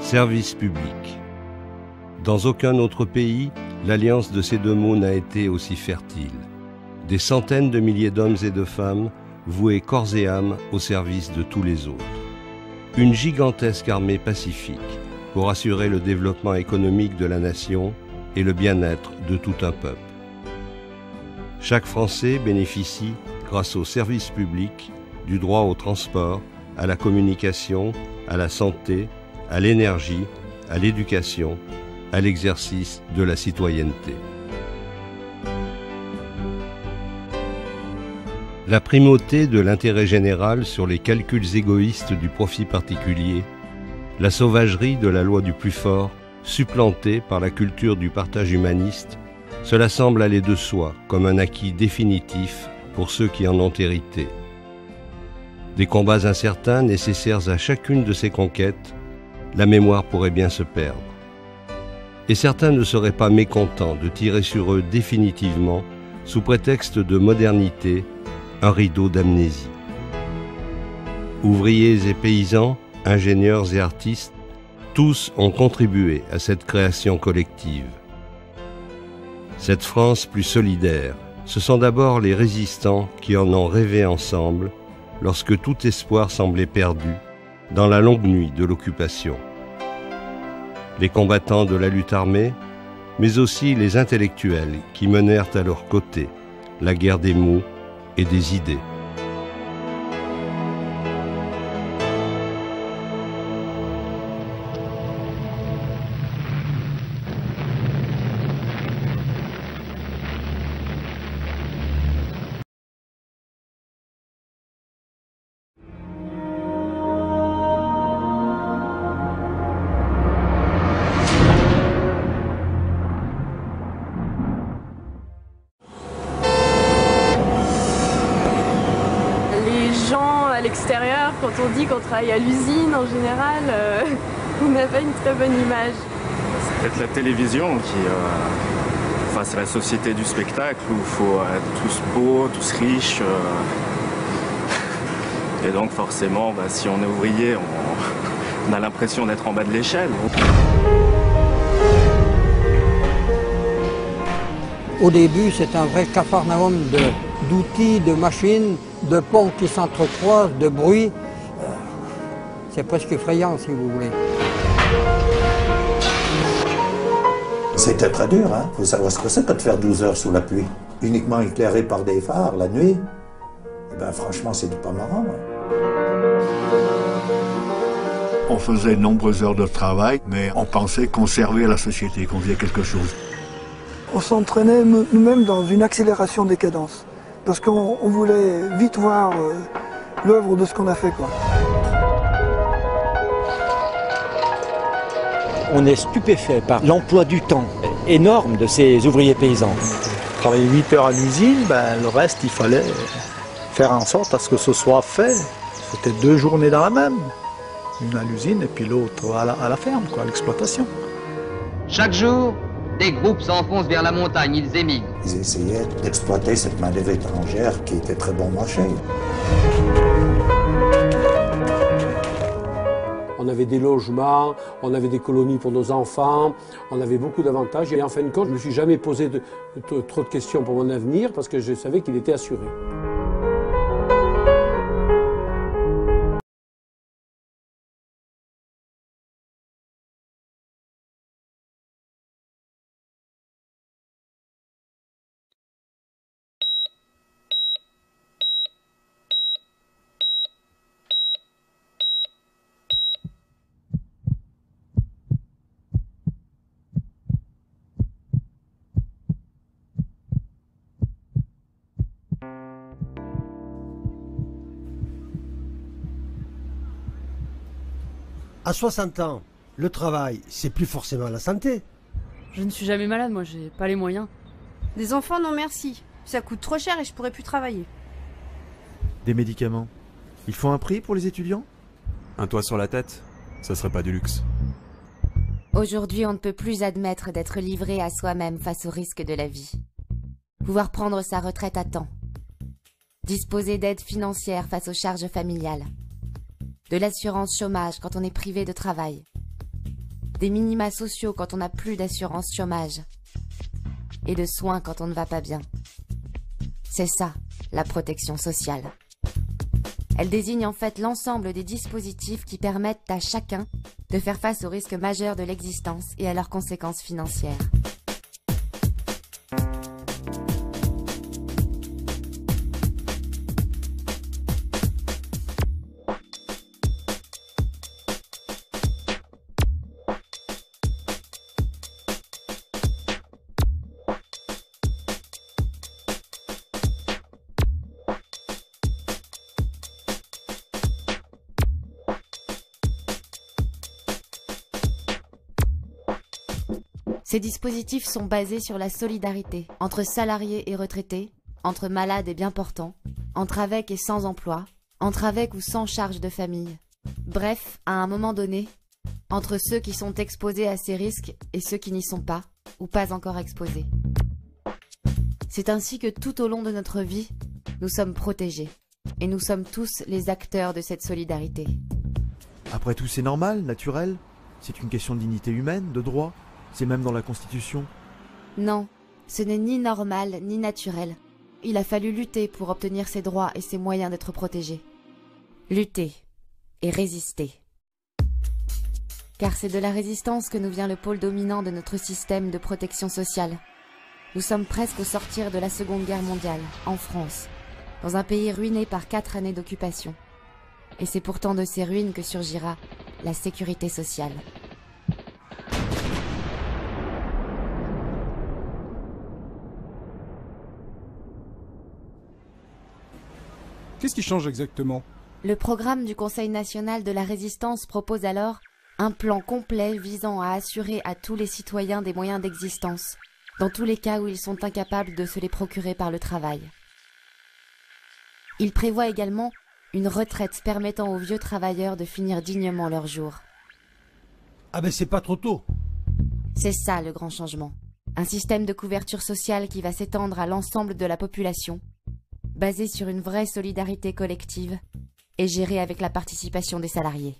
Service public. Dans aucun autre pays, l'alliance de ces deux mots n'a été aussi fertile. Des centaines de milliers d'hommes et de femmes voués corps et âme au service de tous les autres. Une gigantesque armée pacifique pour assurer le développement économique de la nation et le bien-être de tout un peuple. Chaque Français bénéficie, grâce au service public, du droit au transport, à la communication, à la santé, à l'énergie, à l'éducation, à l'exercice de la citoyenneté. La primauté de l'intérêt général sur les calculs égoïstes du profit particulier, la sauvagerie de la loi du plus fort, supplantée par la culture du partage humaniste, cela semble aller de soi comme un acquis définitif pour ceux qui en ont hérité. Des combats incertains nécessaires à chacune de ces conquêtes, la mémoire pourrait bien se perdre. Et certains ne seraient pas mécontents de tirer sur eux définitivement, sous prétexte de modernité, un rideau d'amnésie. Ouvriers et paysans, ingénieurs et artistes, tous ont contribué à cette création collective. Cette France plus solidaire, ce sont d'abord les résistants qui en ont rêvé ensemble lorsque tout espoir semblait perdu dans la longue nuit de l'occupation. Les combattants de la lutte armée, mais aussi les intellectuels qui menèrent à leur côté la guerre des mots et des idées. À l'extérieur, quand on dit qu'on travaille à l'usine, en général, on n'a pas une très bonne image. C'est peut-être la télévision qui... Enfin, c'est la société du spectacle où il faut être tous beaux, tous riches. Et donc forcément, si on est ouvrier, on a l'impression d'être en bas de l'échelle. Au début, c'est un vrai capharnaüm d'outils, de machines, de ponts qui s'entrecroisent, de bruit. C'est presque effrayant, si vous voulez. C'était très dur, hein. Faut savoir ce que c'est que de faire 12 heures sous la pluie. Uniquement éclairé par des phares la nuit. Et ben franchement, c'est pas marrant. Hein. On faisait de nombreuses heures de travail, mais on pensait qu'on servait à la société, qu'on faisait quelque chose. On s'entraînait nous-mêmes dans une accélération des cadences. Parce qu'on voulait vite voir l'œuvre de ce qu'on a fait, quoi. On est stupéfait par l'emploi du temps énorme de ces ouvriers paysans. Travailler 8 heures à l'usine, le reste, il fallait faire en sorte à ce que ce soit fait. C'était 2 journées dans la même. Une à l'usine et puis l'autre à la ferme, quoi, à l'exploitation. Chaque jour, des groupes s'enfoncent vers la montagne, ils émigrent. Ils essayaient d'exploiter cette main-d'œuvre étrangère qui était très bon marché. On avait des logements, on avait des colonies pour nos enfants, on avait beaucoup d'avantages. Et en fin de compte, je ne me suis jamais posé trop de questions pour mon avenir parce que je savais qu'il était assuré. À 60 ans, le travail, c'est plus forcément la santé. Je ne suis jamais malade, moi, j'ai pas les moyens. Des enfants, non merci. Ça coûte trop cher et je pourrais plus travailler. Des médicaments. Il faut un prix pour les étudiants? Un toit sur la tête, ça serait pas du luxe. Aujourd'hui, on ne peut plus admettre d'être livré à soi-même face aux risques de la vie. Pouvoir prendre sa retraite à temps. Disposer d'aides financières face aux charges familiales. De l'assurance chômage quand on est privé de travail. des minima sociaux quand on n'a plus d'assurance chômage, et de soins quand on ne va pas bien. C'est ça, la protection sociale. Elle désigne en fait l'ensemble des dispositifs qui permettent à chacun de faire face aux risques majeurs de l'existence et à leurs conséquences financières. Ces dispositifs sont basés sur la solidarité entre salariés et retraités, entre malades et bien portants, entre avec et sans emploi, entre avec ou sans charge de famille. Bref, à un moment donné, entre ceux qui sont exposés à ces risques et ceux qui n'y sont pas, ou pas encore exposés. C'est ainsi que tout au long de notre vie, nous sommes protégés, et nous sommes tous les acteurs de cette solidarité. Après tout, c'est normal, naturel. C'est une question de dignité humaine, de droit. C'est même dans la Constitution. Non, ce n'est ni normal ni naturel. Il a fallu lutter pour obtenir ses droits et ses moyens d'être protégés. Lutter et résister. Car c'est de la résistance que nous vient le pôle dominant de notre système de protection sociale. Nous sommes presque au sortir de la Seconde Guerre mondiale, en France, dans un pays ruiné par 4 années d'occupation. Et c'est pourtant de ces ruines que surgira la sécurité sociale. Qu'est-ce qui change exactement? Le programme du Conseil national de la résistance propose alors un plan complet visant à assurer à tous les citoyens des moyens d'existence, dans tous les cas où ils sont incapables de se les procurer par le travail. Il prévoit également une retraite permettant aux vieux travailleurs de finir dignement leurs jours. Ah ben c'est pas trop tôt. C'est ça le grand changement. Un système de couverture sociale qui va s'étendre à l'ensemble de la population, basé sur une vraie solidarité collective et géré avec la participation des salariés.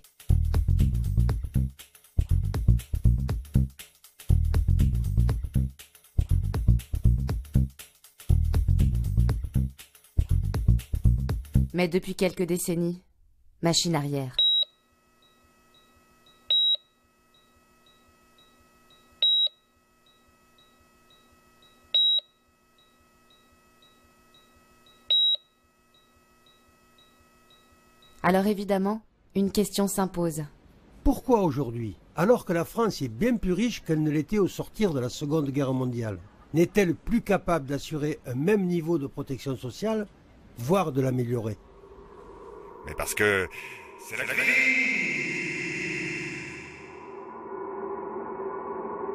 Mais depuis quelques décennies, machine arrière. Alors évidemment, une question s'impose. Pourquoi aujourd'hui, alors que la France est bien plus riche qu'elle ne l'était au sortir de la Seconde Guerre mondiale, n'est-elle plus capable d'assurer un même niveau de protection sociale, voire de l'améliorer? Mais parce que c'est la crise.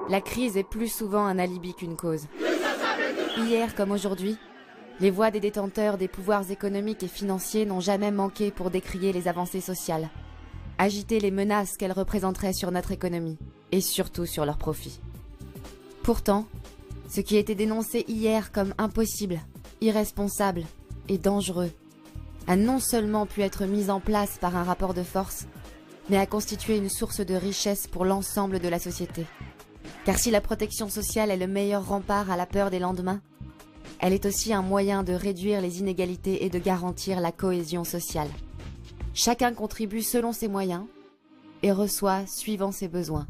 La crise est plus souvent un alibi qu'une cause. Hier comme aujourd'hui, les voix des détenteurs des pouvoirs économiques et financiers n'ont jamais manqué pour décrier les avancées sociales, agiter les menaces qu'elles représenteraient sur notre économie, et surtout sur leurs profits. Pourtant, ce qui était dénoncé hier comme impossible, irresponsable et dangereux, a non seulement pu être mis en place par un rapport de force, mais a constitué une source de richesse pour l'ensemble de la société. Car si la protection sociale est le meilleur rempart à la peur des lendemains, elle est aussi un moyen de réduire les inégalités et de garantir la cohésion sociale. Chacun contribue selon ses moyens et reçoit suivant ses besoins.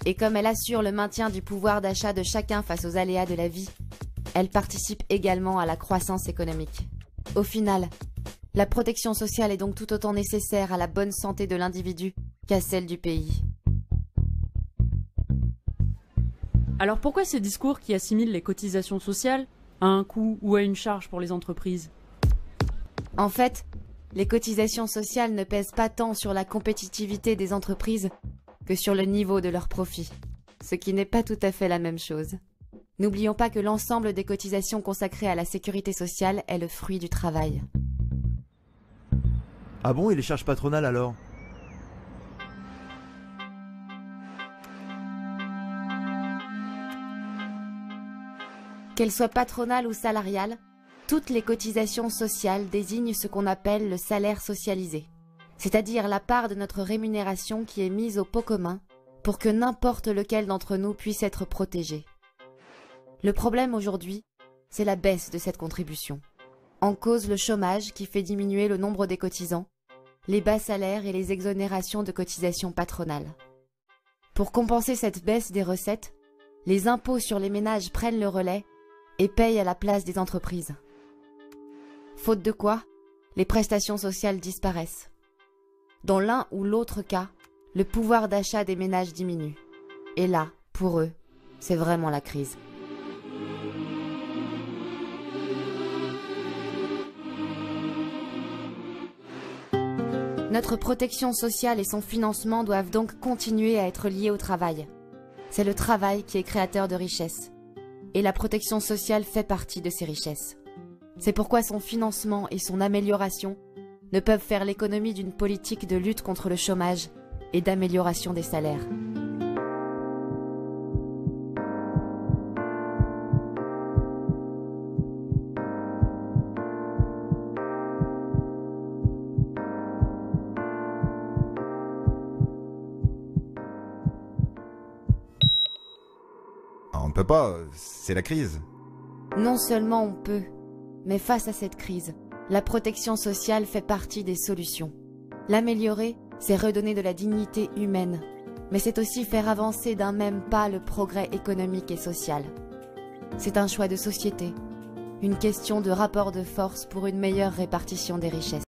Et comme elle assure le maintien du pouvoir d'achat de chacun face aux aléas de la vie, elle participe également à la croissance économique. Au final, la protection sociale est donc tout autant nécessaire à la bonne santé de l'individu qu'à celle du pays. Alors pourquoi ces discours qui assimilent les cotisations sociales à un coût ou à une charge pour les entreprises? En fait, les cotisations sociales ne pèsent pas tant sur la compétitivité des entreprises que sur le niveau de leurs profits, ce qui n'est pas tout à fait la même chose. N'oublions pas que l'ensemble des cotisations consacrées à la sécurité sociale est le fruit du travail. Ah bon, et les charges patronales alors? Qu'elles soient patronales ou salariales, toutes les cotisations sociales désignent ce qu'on appelle le salaire socialisé, c'est-à-dire la part de notre rémunération qui est mise au pot commun pour que n'importe lequel d'entre nous puisse être protégé. Le problème aujourd'hui, c'est la baisse de cette contribution. En cause le chômage qui fait diminuer le nombre des cotisants, les bas salaires et les exonérations de cotisations patronales. Pour compenser cette baisse des recettes, les impôts sur les ménages prennent le relais et payent à la place des entreprises. Faute de quoi, les prestations sociales disparaissent. Dans l'un ou l'autre cas, le pouvoir d'achat des ménages diminue. Et là, pour eux, c'est vraiment la crise. Notre protection sociale et son financement doivent donc continuer à être liés au travail. C'est le travail qui est créateur de richesses. Et la protection sociale fait partie de ces richesses. C'est pourquoi son financement et son amélioration ne peuvent faire l'économie d'une politique de lutte contre le chômage et d'amélioration des salaires. On ne peut pas, c'est la crise. Non seulement on peut, mais face à cette crise, la protection sociale fait partie des solutions. L'améliorer, c'est redonner de la dignité humaine, mais c'est aussi faire avancer d'un même pas le progrès économique et social. C'est un choix de société, une question de rapport de force pour une meilleure répartition des richesses.